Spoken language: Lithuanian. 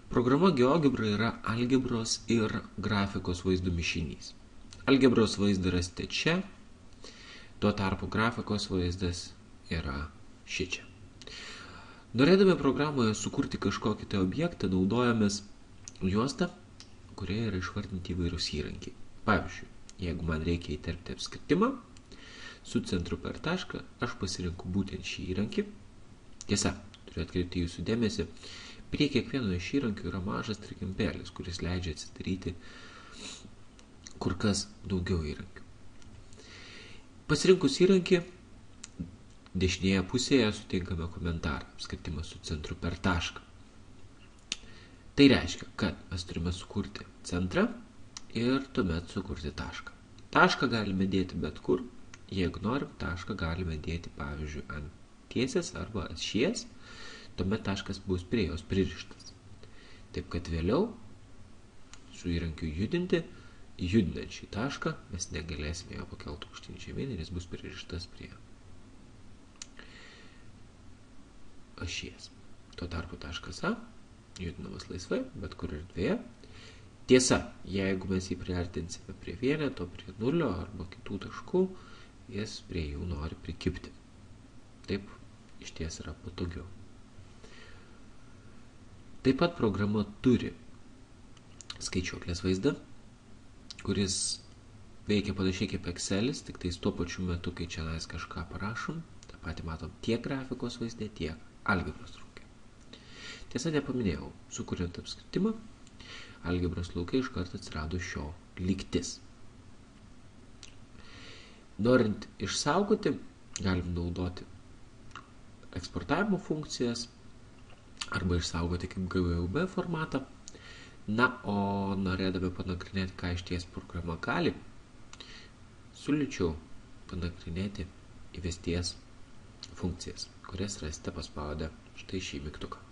Programa GeoGebra yra algebros ir grafikos vaizdų mišinys. Algebros vaizdą rasite čia, tuo tarpu grafikos vaizdas yra šičia. Norėdami programoje sukurti kažkokį tai objektą, naudojamės juostą, kurioje yra išvardinti įvairūs įrankiai. Pavyzdžiui, jeigu man reikia įterpti apskritimą, su centru per tašką, aš pasirinku būtent šį įrankį. Tiesa, turiu atkreipti jūsų dėmesį, prie kiekvieno iš įrankių yra mažas trikampėlis, kuris leidžia atsidaryti kur kas daugiau įrankių. Pasirinkus įrankį, dešinėje pusėje sutinkame komentarą, apskritimas su centru per tašką. Tai reiškia, kad mes turime sukurti centrą ir tuomet sukurti tašką. Tašką galime dėti bet kur. Jeigu norim, tašką galime dėti, pavyzdžiui, ant tiesės arba ašies, tuomet taškas bus prie jos pririštas. Taip kad vėliau su įrankiu judinti, judinant šį tašką, mes negalėsime jo pakelti aukštyn žemyn ir jis bus pririštas prie ašies. Tuo tarpu taškas A judinamas laisvai, bet kur erdvėje. Tiesa, jeigu mes jį priartinsime prie vieneto, prie nulio arba kitų taškų, jis prie jų nori prikibti. Taip iš ties yra patogiau. Taip pat programa turi skaičiuoklės vaizdą, kuris veikia panašiai kaip Excelis, tik tais tuo pačiu metu, kai čia kažką parašom, tą patį matom tiek grafikos vaizde, tiek algebros lauke. Tiesa, nepaminėjau, sukuriant apskritimą, algebros lauke iš karto atsirado šio lygtis. Norint išsaugoti, galim naudoti eksportavimo funkcijas arba išsaugoti kaip GVB formatą. Na, o norėdami panagrinėti, ką išties programa gali, siūlyčiau panagrinėti įvesties funkcijas, kurias rasite paspaudę štai šį mygtuką.